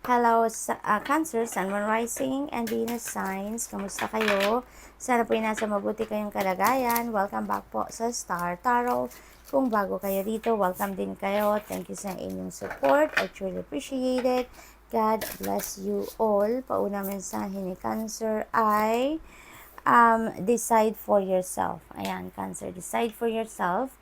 Hello, Cancer, Sun, Moon Rising, and Venus Signs. Kamusta kayo? Sana po ay nasa mabuti kayong kalagayan. Welcome back po sa Star Tarot. Kung bago kayo dito, welcome din kayo. Thank you sa inyong support. I truly appreciate it. God bless you all. Pauna mensahe ni Cancer ay decide for yourself. Ayan, Cancer, decide for yourself.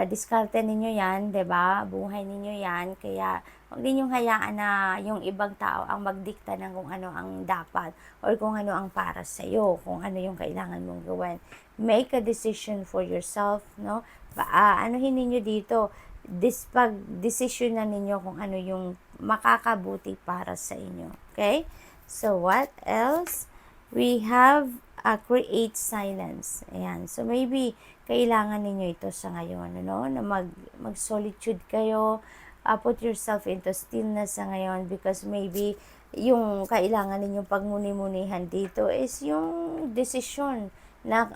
Diskarte ninyo yan, 'di ba? Buhay ninyo yan, kaya huwag ninyong hayaan na yung ibang tao ang magdikta ng kung ano ang dapat or kung ano ang para sa iyo, kung ano yung kailangan mong gawin. Make a decision for yourself, no? Anuhin ninyo dito, pag-decision na ninyo kung ano yung makakabuti para sa inyo. Okay? So, what else? We have create silence. Ayan. So, maybe, kailangan ninyo ito sa ngayon, ano? Na mag-solitude kayo, put yourself into stillness sa ngayon because maybe yung kailangan ninyong pagmuni-munihan dito is yung desisyon na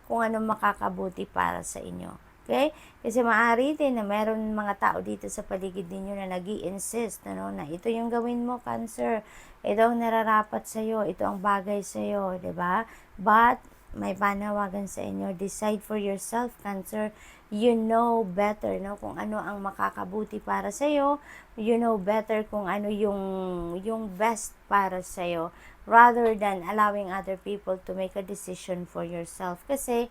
kung ano makakabuti para sa inyo. Okay? Kasi maaari din na meron mga tao dito sa paligid ninyo na nag-i-insist na ito yung gawin mo, Cancer. Ito ang nararapat sa iyo, ito ang bagay sa iyo, 'di ba? But may panawagan sa inyo, decide for yourself, Cancer. You know better, no, kung ano ang makakabuti para sa iyo. You know better kung ano yung best para sa iyo rather than allowing other people to make a decision for yourself. Kasi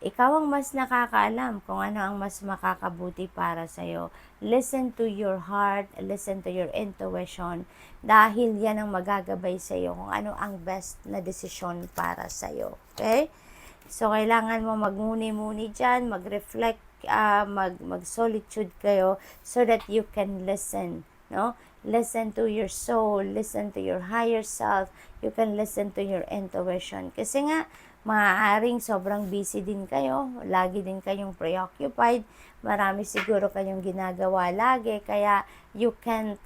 ikaw ang mas nakakaalam kung ano ang mas makakabuti para sa'yo. Listen to your heart, listen to your intuition, dahil yan ang magagabay sa'yo kung ano ang best na desisyon para sa'yo. Okay? So, kailangan mo magmuni-muni dyan, mag-reflect, mag-solitude kayo so that you can listen, no? Listen to your soul, listen to your higher self, you can listen to your intuition. Kasi nga, maaaring sobrang busy din kayo, lagi din kayong preoccupied, marami siguro kayong ginagawa lagi, kaya you can't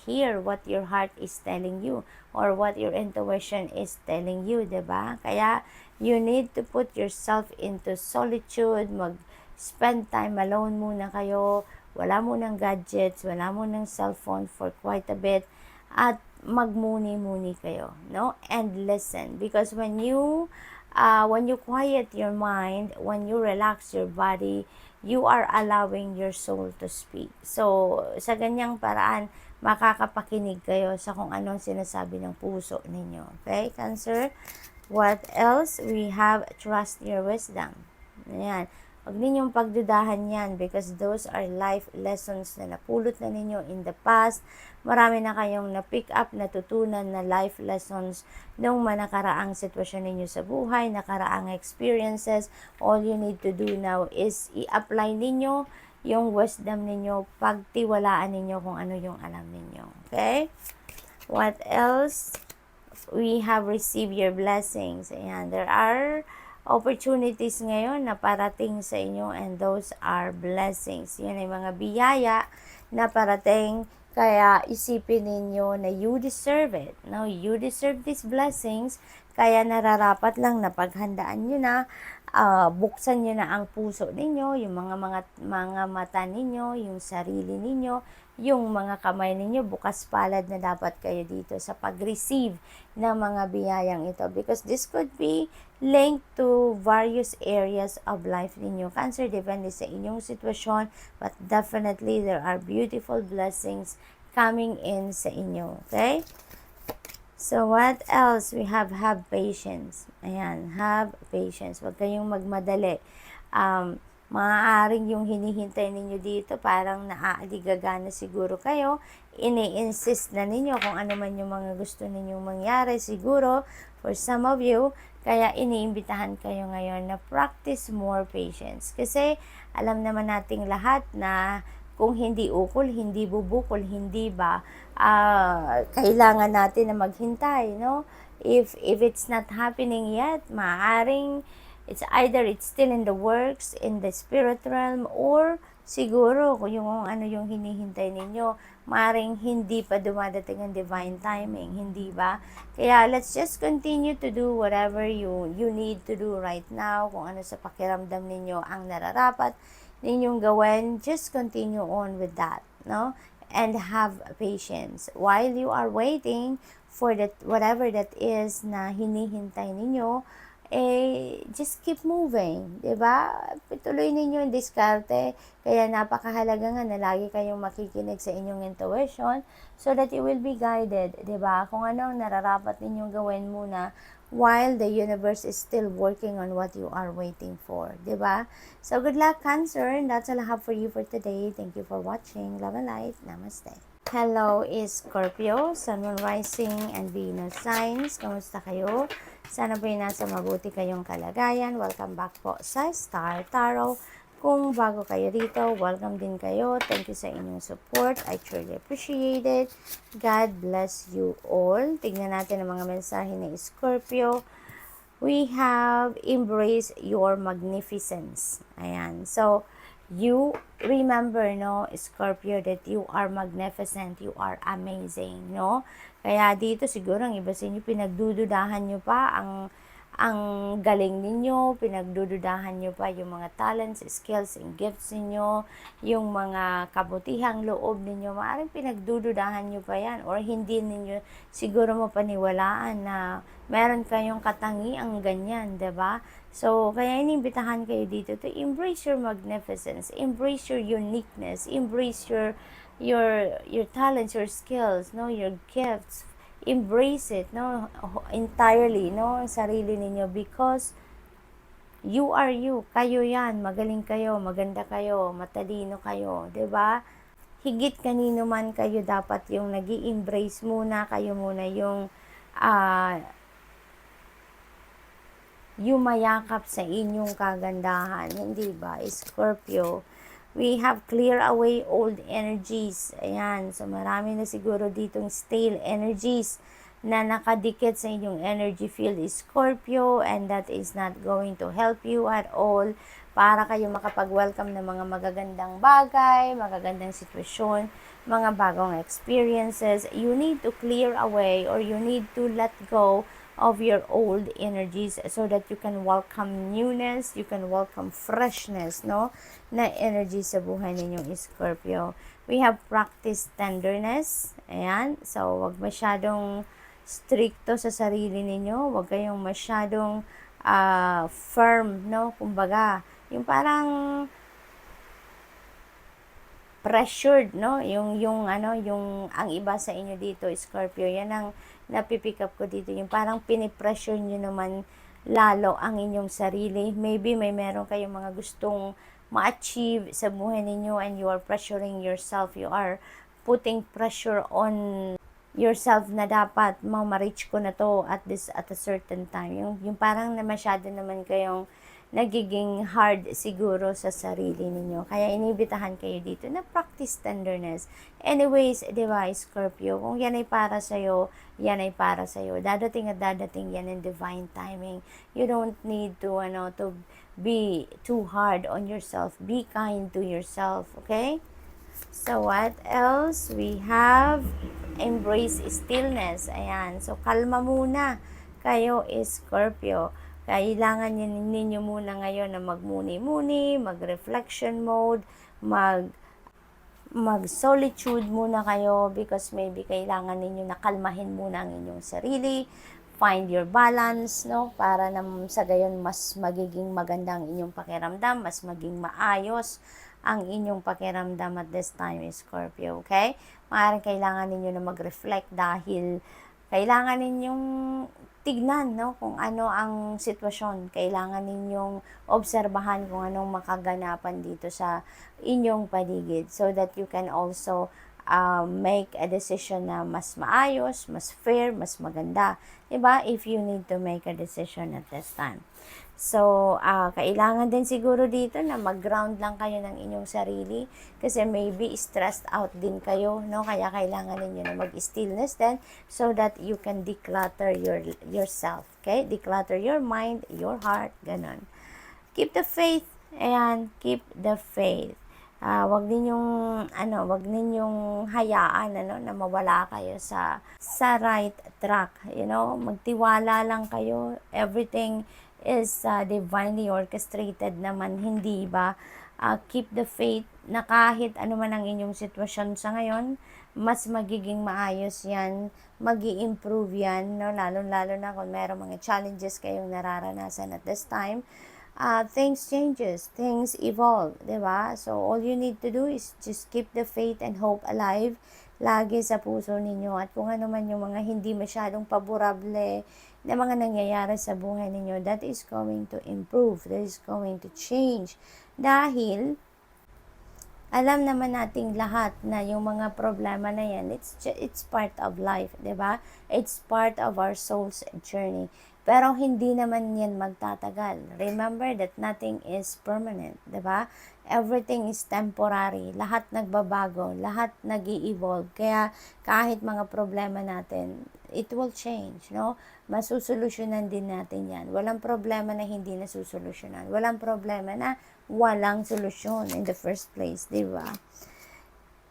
hear what your heart is telling you or what your intuition is telling you, 'di ba? Kaya you need to put yourself into solitude, mag-spend time alone muna kayo, wala munang gadgets, wala munang cellphone for quite a bit, at magmuni-muni kayo, no? And listen, because when you quiet your mind, when you relax your body, you are allowing your soul to speak. So, sa ganyang paraan, makakapakinig kayo sa kung anong sinasabi ng puso ninyo. Okay, Cancer? What else? We have trust your wisdom. Ayan. Huwag ninyong pagdudahan yan because those are life lessons na napulot na ninyo in the past. Marami na kayong na-pick up, natutunan na life lessons nung manakaraang sitwasyon ninyo sa buhay, nakaraang experiences. All you need to do now is i-apply ninyo yung wisdom ninyo, pagtiwalaan ninyo kung ano yung alam ninyo. Okay? What else? We have received your blessings. Ayan, there are opportunities ngayon na parating sa inyo and those are blessings. Yun ay mga biyaya na parating, kaya isipin ninyo na you deserve it. No, you deserve these blessings, kaya nararapat lang na paghandaan nyo na, buksan nyo na ang puso ninyo, yung mga mata ninyo, yung sarili ninyo, yung mga kamay ninyo, bukas palad na dapat kayo dito sa pag-receive ng mga biyayang ito. Because this could be linked to various areas of life ninyo. Cancer, depende sa inyong sitwasyon, but definitely there are beautiful blessings coming in sa inyo. Okay? So, what else? We have patience. Ayan, have patience. Huwag kayong magmadali. Maaaring yung hinihintay ninyo dito, parang naaaligaga na siguro kayo. Ini-insist na ninyo kung ano man yung mga gusto ninyong mangyari siguro for some of you. Kaya iniimbitahan kayo ngayon na practice more patience. Kasi alam naman nating lahat na kung hindi ukol, hindi bubukol, hindi ba, kailangan natin na maghintay, no? If it's not happening yet, maaaring it's either it's still in the works, in the spirit realm, or siguro kung yung ano yung hinihintay ninyo, maaaring hindi pa dumadating ang divine timing, hindi ba? Kaya let's just continue to do whatever you need to do right now, kung ano sa pakiramdam ninyo ang nararapat ninyong gawin, just continue on with that, no? and have patience. While you are waiting for that, whatever that is na hinihintay ninyo, just keep moving, 'di ba? Patuloy ninyo yung diskarte, kaya napakahalaga nga na lagi kayong makikinig sa inyong intuition so that you will be guided, 'di ba? Kung ano ang nararapat ninyong gawin muna while the universe is still working on what you are waiting for, 'di ba? So good luck, Cancer, and that's all I have for you for today. Thank you for watching. Love and light. Namaste. Hello, is Scorpio, Sun, Moon, Rising, and Venus signs. Kamusta kayo? Sana po nasa mabuti kayong kalagayan. Welcome back po sa Star Tarot. Kung bago kayo dito, welcome din kayo. Thank you sa inyong support. I truly appreciate it. God bless you all. Tignan natin ang mga mensahe ni Scorpio. We have embrace your magnificence. Ayan. So, you remember, no, Scorpio, that you are magnificent, you are amazing, no? Kaya dito siguro ang iba sa inyo, pinagdududahan nyo pa ang galing ninyo, pinagdududahan nyo pa yung mga talents, skills, and gifts ninyo, yung mga kabutihang loob ninyo, maaaring pinagdududahan nyo pa yan, or hindi ninyo siguro mapaniwalaan na meron kayong katangiang ganyan, 'di ba? So, kaya inimbitahan kayo dito to embrace your magnificence, embrace your uniqueness, embrace your talents, your skills, no, your gifts. Embrace it, no, entirely, no, sarili ninyo, because you are you. Kayo yan, magaling kayo, maganda kayo, matalino kayo, 'di ba? Higit kanino man kayo dapat yung nag-i-embrace muna, kayo muna yung yumayakap sa inyong kagandahan, hindi ba, Scorpio? We have clear away old energies. Ayan, so marami na siguro ditong stale energies na nakadikit sa inyong energy field, Scorpio, and that is not going to help you at all para kayo makapag-welcome ng mga magagandang bagay, magagandang sitwasyon, mga bagong experiences. You need to clear away, or you need to let go of your old energies so that you can welcome newness, you can welcome freshness, no, na energy sa buhay ninyong Scorpio. We have practice tenderness. Ayan, so wag masyadong stricto sa sarili ninyo, wag kayong masyadong firm, no, kumbaga yung parang pressured, no, yung ang iba sa inyo dito, Scorpio, yan ang napipick up ko dito, yung parang pinipressure nyo naman lalo ang inyong sarili. Maybe may meron kayong mga gustong ma-achieve sa buhay ninyo and you are pressuring yourself, you are putting pressure on yourself na dapat ma-reach ko na to at a certain time. Yung parang na masyado naman kayong nagiging hard siguro sa sarili ninyo. Kaya inibitahan kayo dito na practice tenderness. Anyways, di ba, Scorpio, kung yan ay para sa'yo, yan ay para sa'yo. Dadating at dadating yan in divine timing. You don't need to be too hard on yourself. Be kind to yourself, okay? So, what else? We have embrace stillness. Ayan. So, kalma muna kayo, Scorpio. Kailangan ninyo muna ngayon na magmuni-muni, mag-reflection mode, mag-solitude muna kayo, because maybe kailangan ninyo na kalmahin muna ang inyong sarili, find your balance, no, para na sa gayon mas magiging maganda ang inyong pakiramdam, mas maging maayos ang inyong pakiramdam at this time, Scorpio, okay? Maaaring kailangan ninyo na mag-reflect dahil kailangan ninyong tignan, no, kung ano ang sitwasyon. Kailangan ninyong obserbahan kung anong makaganapan dito sa inyong paligid so that you can also make a decision na mas maayos, mas fair, mas maganda. Diba? If you need to make a decision at this time. So, kailangan din siguro dito na mag-ground lang kayo ng inyong sarili kasi maybe stressed out din kayo, no? Kaya kailangan ninyo na mag-stillness din so that you can declutter yourself, okay? Declutter your mind, your heart, ganun. Keep the faith, ayan, keep the faith. Wag ninyong hayaan na mawala kayo sa right track, you know? Magtiwala lang kayo. Everything is divinely orchestrated naman, hindi ba? keep the faith na kahit ano man ang inyong sitwasyon sa ngayon, mas magiging maayos yan, magi-improve yan, no? Lalo-lalo na kung meron mga challenges kayong nararanasan at this time. Things changes, things evolve, di ba? So, all you need to do is just keep the faith and hope alive lagi sa puso ninyo. At kung ano man yung mga hindi masyadong paborable na mga nangyayari sa buhay ninyo, that is going to improve, that is going to change. Dahil, alam naman nating lahat na yung mga problema na yan, it's part of life, di ba? It's part of our soul's journey. Pero hindi naman yan magtatagal. Remember that nothing is permanent, di ba? Everything is temporary. Lahat nagbabago, lahat nag-i-evolve. Kaya kahit mga problema natin, it will change, no? Masusolusyonan din natin yan. Walang problema na hindi nasusolusyonan. Walang problema na walang solusyon in the first place, di ba?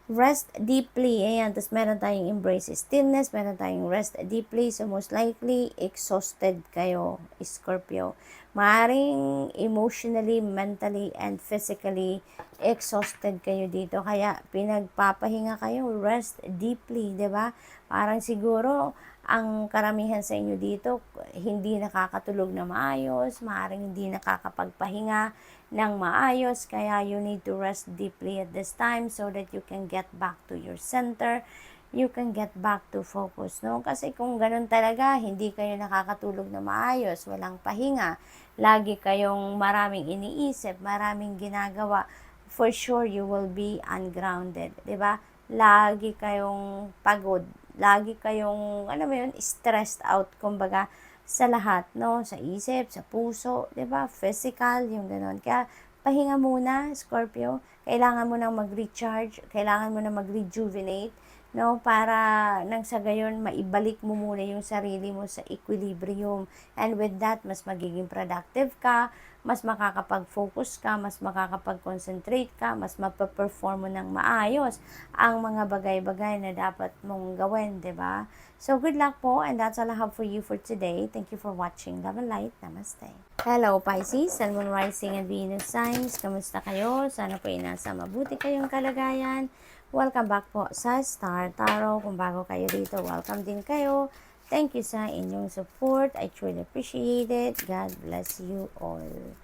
Rest deeply, ayan, tapos meron tayong embrace stillness, meron tayong rest deeply, so most likely, exhausted kayo, Scorpio. Maaring emotionally, mentally, and physically exhausted kayo dito, kaya pinagpapahinga kayo, rest deeply, di ba? Parang siguro, ang karamihan sa inyo dito, hindi nakakatulog na maayos, maaring hindi nakakapagpahinga ng maayos, kaya you need to rest deeply at this time so that you can get back to your center, you can get back to focus, no? Kasi kung ganun talaga, hindi kayo nakakatulog na maayos, walang pahinga, lagi kayong maraming iniisip, maraming ginagawa, for sure you will be ungrounded, di ba? Lagi kayong pagod, lagi kayong, ano mo yun, stressed out, kumbaga, sa lahat, no? Sa isip, sa puso, di ba? Physical, yung gano'n. Kaya, pahinga muna, Scorpio. Kailangan mo nang mag-recharge, kailangan mo nang mag-rejuvenate, no? Para nang sa gayon, maibalik mo muna yung sarili mo sa equilibrium. And with that, mas magiging productive ka, mas makakapag-focus ka, mas makakapag-concentrate ka, mas mapaperform mo ng maayos ang mga bagay-bagay na dapat mong gawin, di ba? So, good luck po, and that's all I have for you for today. Thank you for watching. Love and light. Namaste. Hello, Pisces, Sun, Moon, Rising, and Venus signs. Kamusta kayo? Sana po nasa mabuti kayong kalagayan. Welcome back po sa Star Tarot. Kung bago kayo dito, welcome din kayo. Thank you sa inyong support. I truly appreciate it. God bless you all.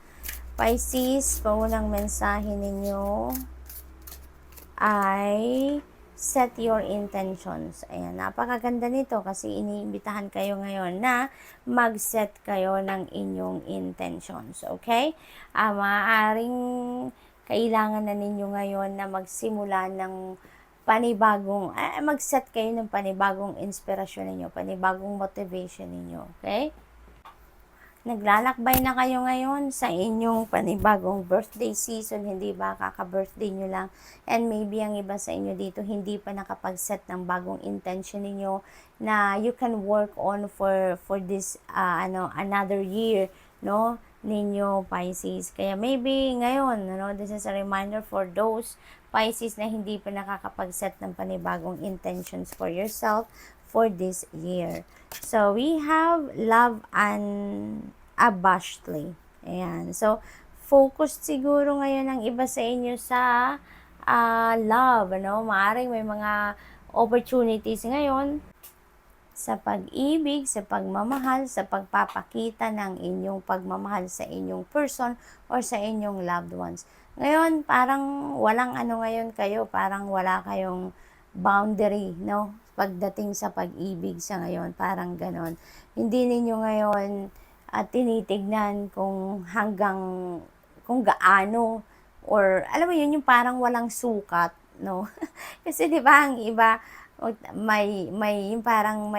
Pisces, paunang mensahe ninyo ay set your intentions. Ayan, napakaganda nito kasi iniimbitahan kayo ngayon na mag-set kayo ng inyong intentions. Okay? Maaaring kailangan na ninyo ngayon na magsimula ng panibagong, mag-set kayo ng panibagong inspirasyon ninyo, panibagong motivation ninyo. Okay? Naglalakbay na kayo ngayon sa inyong panibagong birthday season, hindi ba kaka-birthday nyo lang, and maybe ang iba sa inyo dito hindi pa nakapag-set ng bagong intention ninyo na you can work on for this another year, no, ninyo, Pisces. Kaya maybe ngayon, this is a reminder for those Pisces na hindi pa nakakapag-set ng panibagong intentions for yourself for this year. So, we have love unabashedly. Ayan. So, focused siguro ngayon ang iba sa inyo sa love, Maaring may mga opportunities ngayon sa pag-ibig, sa pagmamahal, sa pagpapakita ng inyong pagmamahal sa inyong person or sa inyong loved ones. Ngayon, parang walang ngayon kayo, parang wala kayong boundary, pagdating sa pag-ibig sa ngayon, parang ganon. Hindi ninyo ngayon tinitignan kung kung gaano, or alam mo yun, yung parang walang sukat, no? Kasi di ba ang iba, yung parang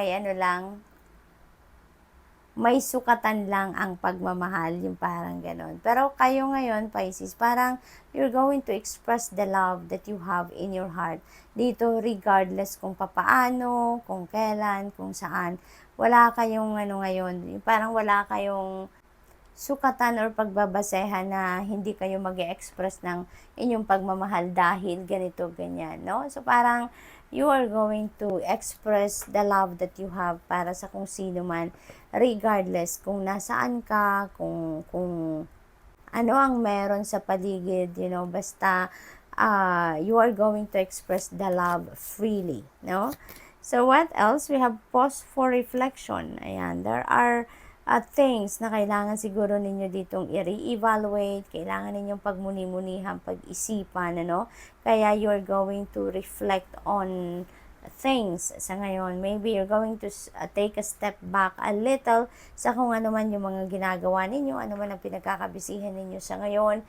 may sukatan lang ang pagmamahal, yung parang ganon. Pero kayo ngayon, Pisces, parang you're going to express the love that you have in your heart. Dito, regardless kung papaano, kung kailan, kung saan. Wala kayong ngayon, parang wala kayong sukatan or pagbabasehan na hindi kayo mag-express ng inyong pagmamahal dahil ganito, ganyan, no? So, parang you are going to express the love that you have para sa kung sino man, regardless kung nasaan ka, kung ano ang meron sa paligid, basta you are going to express the love freely, no? So what else? We have pause for reflection. Ayan, there are things na kailangan siguro ninyo ditong i-re-evaluate, kailangan ninyong pagmuni-munihan, pag-isipan, ano? Kaya you are going to reflect on things sa ngayon. Maybe you're going to take a step back a little sa kung ano man yung mga ginagawa ninyo, ano man ang pinagkakabisihan ninyo sa ngayon,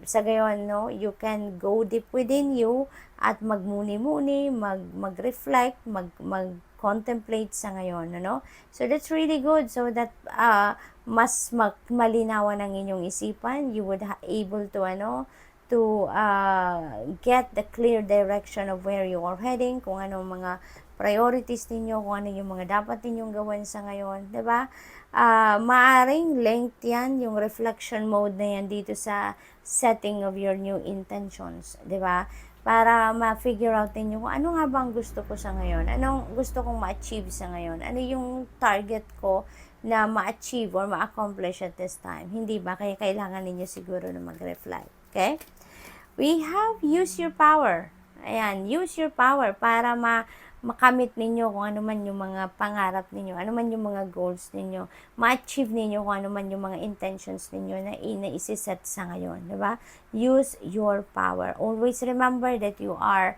sa gayon, no, you can go deep within you at magmuni-muni, mag-reflect, mag-contemplate sa ngayon, ano? So that's really good, so that mas malinawan ang inyong isipan, you would able to get the clear direction of where you are heading, kung ano mga priorities ninyo, kung ano yung mga dapat ninyong gawin sa ngayon, 'di ba? Maaring length yan, yung reflection mode na yan dito sa setting of your new intentions, 'di ba? Para ma-figure out niyo kung ano nga bang gusto ko sa ngayon, anong gusto kong ma-achieve sa ngayon, ano yung target ko na ma-achieve or ma-accomplish at this time. Hindi ba? Kaya kailangan ninyo siguro na mag-reflect. Okay? We have use your power. Ayan, use your power para makamit ninyo kung ano man yung mga pangarap ninyo, ano man yung mga goals ninyo, ma-achieve ninyo kung ano man yung mga intentions ninyo na isi-set sa ngayon, di ba? Use your power. Always remember that you are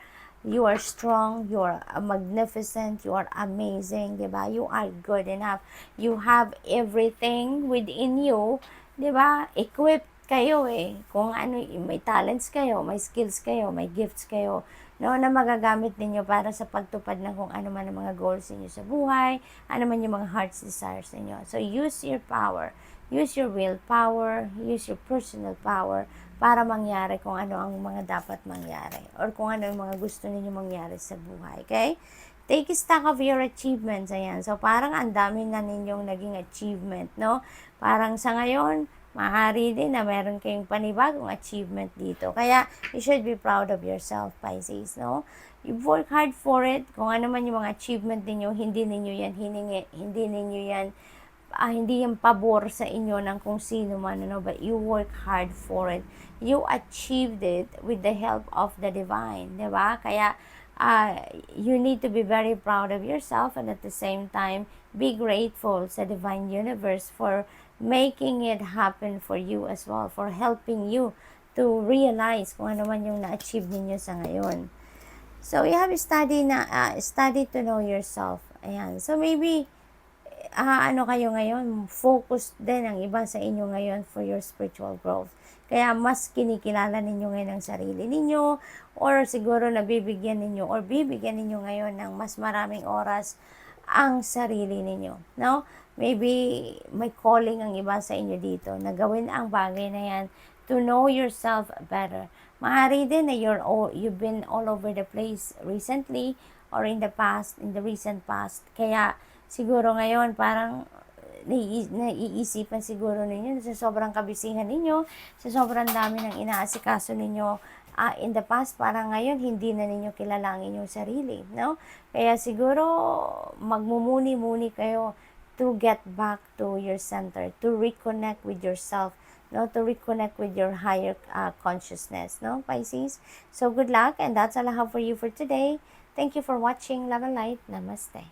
strong, you are magnificent, you are amazing, di ba? You are good enough. You have everything within you, di ba? Equipped kayo kung ano, may talents kayo, may skills kayo, may gifts kayo, no, na magagamit ninyo para sa pagtupad ng kung ano man ang mga goals niyo sa buhay, ano man yung mga heart's desires niyo. So use your power, use your willpower, use your personal power para mangyari kung ano ang mga dapat mangyari or kung ano yung mga gusto niyo mangyari sa buhay, okay? Take stock of your achievements, ayan. So parang ang dami na ninyong naging achievement, no? Parang sa ngayon, maaari din na meron kayong panibagong achievement dito. Kaya, you should be proud of yourself, Pisces, no? You work hard for it. Kung ano man yung mga achievement ninyo, hindi ninyo yan hiningi, hindi ninyo yan, hindi yan pabor sa inyo ng kung sino man, ano, but you work hard for it. You achieved it with the help of the divine, di ba? Kaya, you need to be very proud of yourself and at the same time, be grateful sa divine universe for making it happen for you as well, for helping you to realize kung ano man yung na-achieve ninyo sa ngayon. So, you have study to know yourself. Ayan. So, maybe, ano kayo ngayon, focused din ang iba sa inyo ngayon for your spiritual growth. Kaya mas kinikilala ninyo ngayon ang sarili ninyo or siguro nabibigyan ninyo or bibigyan ninyo ngayon ng mas maraming oras ang sarili ninyo, no? Maybe may calling ang iba sa inyo dito na gawin ang bagay na yan to know yourself better. Maaari din na you've been all over the place recently or in the recent past. Kaya siguro ngayon parang naiisipan siguro ninyo sa sobrang kabisihan ninyo, sa sobrang dami ng inaasikaso ninyo in the past, parang ngayon hindi na ninyo kilala ang inyong sarili, no? Kaya siguro magmumuni-muni kayo to get back to your center, to reconnect with yourself, no, to reconnect with your higher consciousness, no, Pisces? So good luck, and that's all I have for you for today. Thank you for watching. Love and light. Namaste.